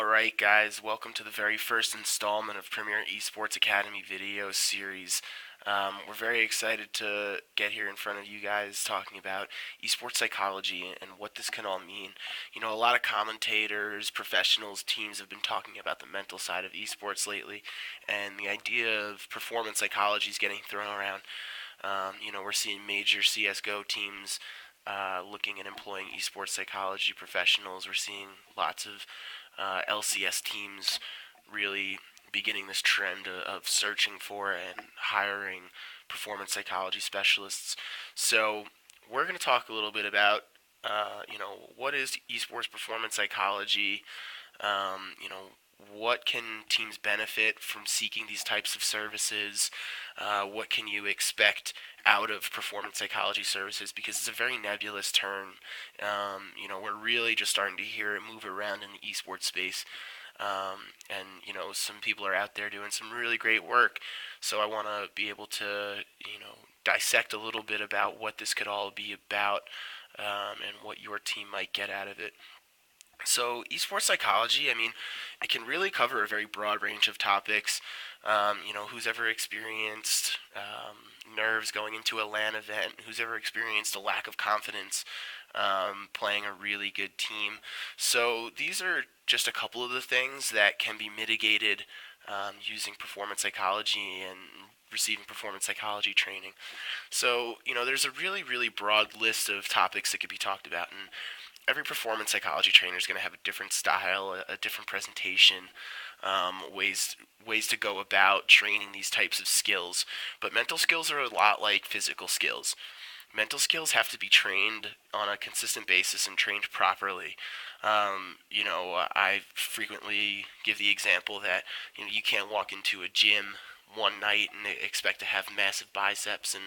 Alright guys, welcome to the very first installment of Premier Esports Academy video series. We're very excited to get here in front of you guys talking about esports psychology and what this can all mean. You know, a lot of commentators, professionals, teams have been talking about the mental side of esports lately, and the idea of performance psychology is getting thrown around. We're seeing major CSGO teams looking at employing esports psychology professionals. We're seeing lots of LCS teams really beginning this trend of searching for and hiring performance psychology specialists. So we're going to talk a little bit about, what is esports performance psychology? What can teams benefit from seeking these types of services? What can you expect out of performance psychology services? Because it's a very nebulous term. We're really just starting to hear it move around in the esports space. Some people are out there doing some really great work. So I want to be able to, dissect a little bit about what this could all be about and what your team might get out of it. So, esports psychology, it can really cover a very broad range of topics. Who's ever experienced nerves going into a LAN event? Who's ever experienced a lack of confidence playing a really good team? So, these are just a couple of the things that can be mitigated using performance psychology and receiving performance psychology training. So, there's a really, really broad list of topics that could be talked about, and every performance psychology trainer is going to have a different style, a different presentation, ways to go about training these types of skills. But mental skills are a lot like physical skills. Mental skills have to be trained on a consistent basis and trained properly. I frequently give the example that you can't walk into a gym one night and expect to have massive biceps and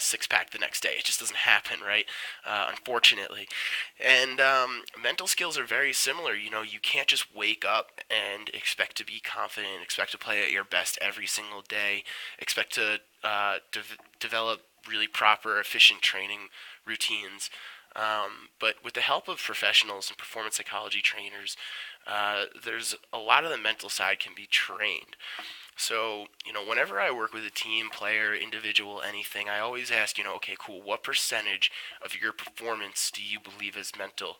six-pack the next day. It just doesn't happen, right? Unfortunately. And mental skills are very similar. You can't just wake up and expect to be confident, expect to play at your best every single day, expect to develop really proper, efficient training routines. But with the help of professionals and performance psychology trainers, there's a lot of the mental side can be trained. So, whenever I work with a team, player, individual, anything, I always ask, okay, cool, what percentage of your performance do you believe is mental?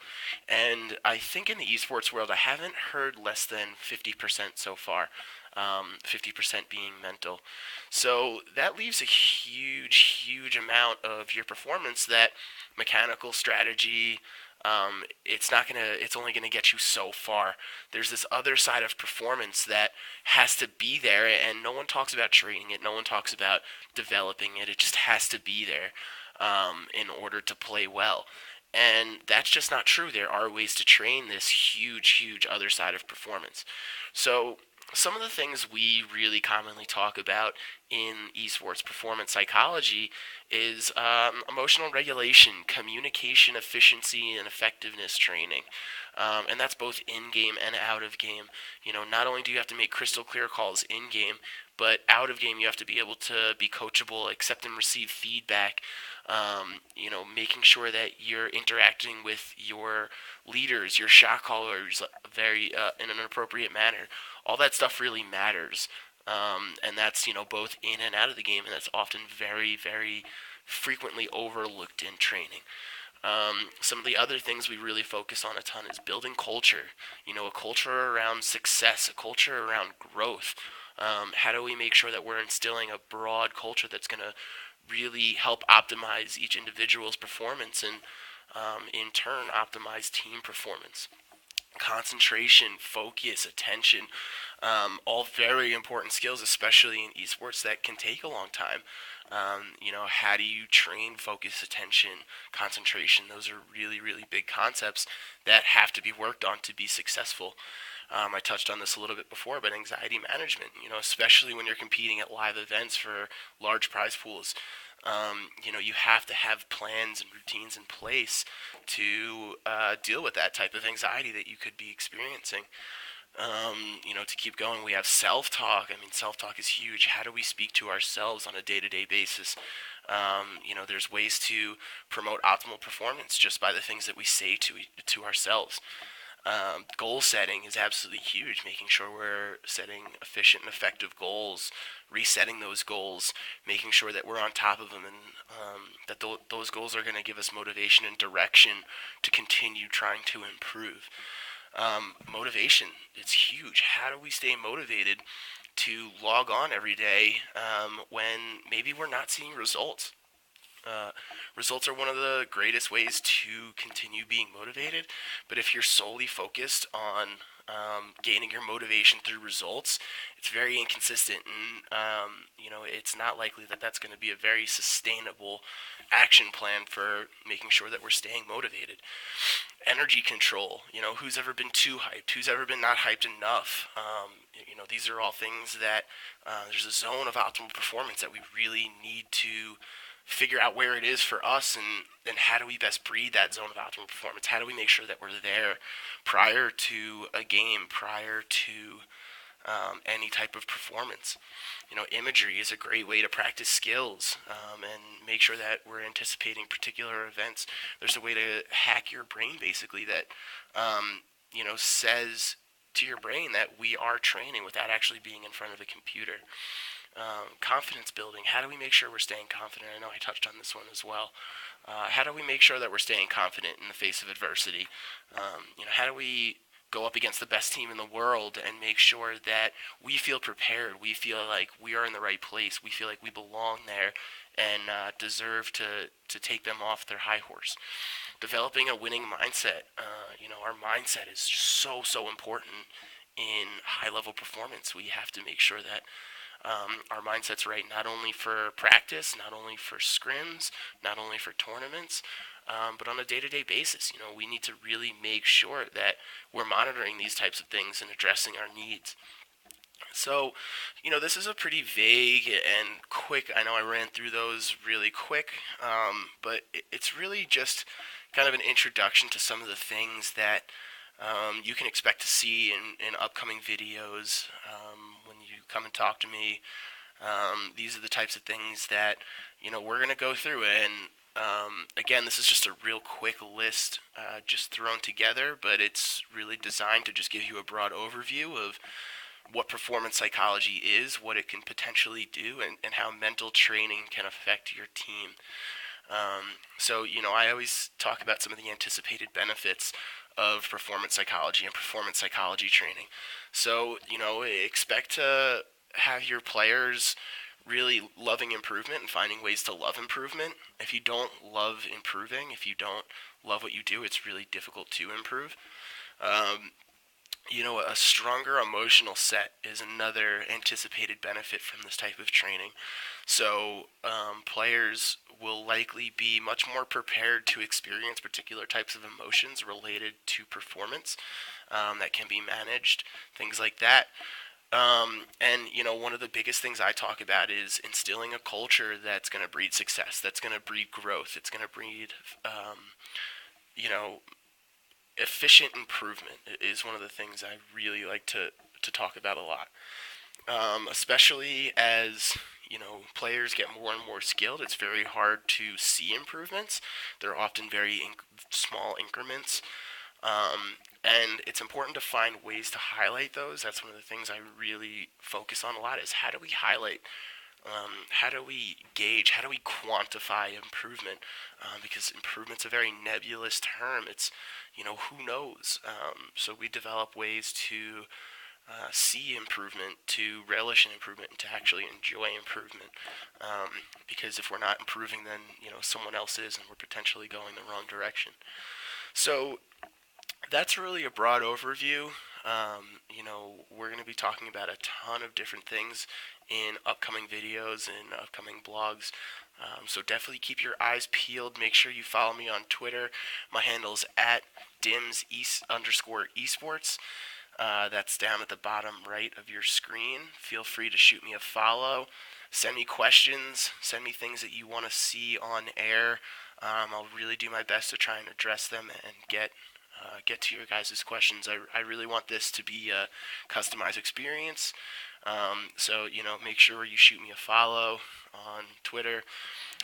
And I think in the esports world, I haven't heard less than 50% so far, 50% being mental. So that leaves a huge, huge amount of your performance that mechanical strategy, it's only gonna get you so far. There's this other side of performance that has to be there, and no one talks about training it. No one talks about developing it. It just has to be there in order to play well. And that's just not true. There are ways to train this huge, huge other side of performance. So some of the things we really commonly talk about in esports performance psychology is emotional regulation, communication efficiency, and effectiveness training. And that's both in-game and out of game. Not only do you have to make crystal clear calls in-game, but out of game you have to be able to be coachable, accept and receive feedback, making sure that you're interacting with your leaders, your shot callers, very in an appropriate manner. All that stuff really matters, and that's both in and out of the game, and that's often very, very frequently overlooked in training. Some of the other things we really focus on a ton is building culture. A culture around success, a culture around growth. How do we make sure that we're instilling a broad culture that's going to really help optimize each individual's performance and, in turn, optimize team performance? Concentration, focus, attention, all very important skills, especially in esports that can take a long time. How do you train focus, attention, concentration? Those are really, really big concepts that have to be worked on to be successful. I touched on this a little bit before, but anxiety management, especially when you're competing at live events for large prize pools. You have to have plans and routines in place to deal with that type of anxiety that you could be experiencing. To keep going, we have self-talk. Self-talk is huge. How do we speak to ourselves on a day-to-day basis? There's ways to promote optimal performance just by the things that we say to ourselves. Goal setting is absolutely huge, making sure we're setting efficient and effective goals, resetting those goals, making sure that we're on top of them, and that those goals are going to give us motivation and direction to continue trying to improve. Motivation, it's huge. How do we stay motivated to log on every day when maybe we're not seeing results? Uh, Results are one of the greatest ways to continue being motivated, but if you're solely focused on gaining your motivation through results, it's very inconsistent, and it's not likely that that's going to be a very sustainable action plan for making sure that we're staying motivated. Energy control, who's ever been too hyped, who's ever been not hyped enough. These are all things that there's a zone of optimal performance that we really need to figure out where it is for us, and how do we best breed that zone of optimal performance. How do we make sure that we're there prior to a game, prior to any type of performance. Imagery is a great way to practice skills and make sure that we're anticipating particular events. There's a way to hack your brain, basically, that says to your brain that we are training without actually being in front of a computer. Confidence building. How do we make sure we're staying confident? I know I touched on this one as well. How do we make sure that we're staying confident in the face of adversity? How do we go up against the best team in the world and make sure that we feel prepared? We feel like we are in the right place. We feel like we belong there and deserve to take them off their high horse. Developing a winning mindset. Our mindset is just so important in high level performance. We have to make sure that our mindset's right, not only for practice, not only for scrims, not only for tournaments, but on a day-to-day basis. We need to really make sure that we're monitoring these types of things and addressing our needs. So, this is a pretty vague and quick. I know I ran through those really quick, but it's really just kind of an introduction to some of the things that you can expect to see in upcoming videos when you come and talk to me. These are the types of things that we're going to go through, and again, this is just a real quick list just thrown together, but it's really designed to just give you a broad overview of what performance psychology is, what it can potentially do, and how mental training can affect your team. I always talk about some of the anticipated benefits of performance psychology and performance psychology training. So, expect to have your players really loving improvement and finding ways to love improvement. If you don't love improving, if you don't love what you do, it's really difficult to improve. A stronger emotional set is another anticipated benefit from this type of training. So players will likely be much more prepared to experience particular types of emotions related to performance that can be managed, things like that. One of the biggest things I talk about is instilling a culture that's going to breed success, that's going to breed growth, it's going to breed, efficient improvement is one of the things I really like to talk about a lot. Especially as players get more and more skilled, it's very hard to see improvements. They're often very small increments, and it's important to find ways to highlight those. That's one of the things I really focus on a lot, is how do we highlight, how do we gauge, how do we quantify improvement, because improvement's a very nebulous term. It's who knows. So we develop ways to see improvement, to relish in improvement, and to actually enjoy improvement. Because if we're not improving, then someone else is, and we're potentially going the wrong direction. So that's really a broad overview. We're going to be talking about a ton of different things in upcoming videos and upcoming blogs. So definitely keep your eyes peeled. Make sure you follow me on Twitter. My handle's at dims_esports. That's down at the bottom right of your screen. Feel free to shoot me a follow. Send me questions. Send me things that you want to see on air. I'll really do my best to try and address them and get get to your guys' questions. I really want this to be a customized experience. So make sure you shoot me a follow on Twitter.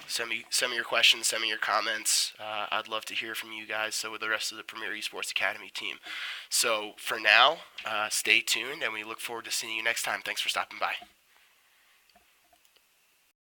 Send me your questions. Send me your comments. I'd love to hear from you guys. So with the rest of the Premier Esports Academy team. So for now, stay tuned, and we look forward to seeing you next time. Thanks for stopping by.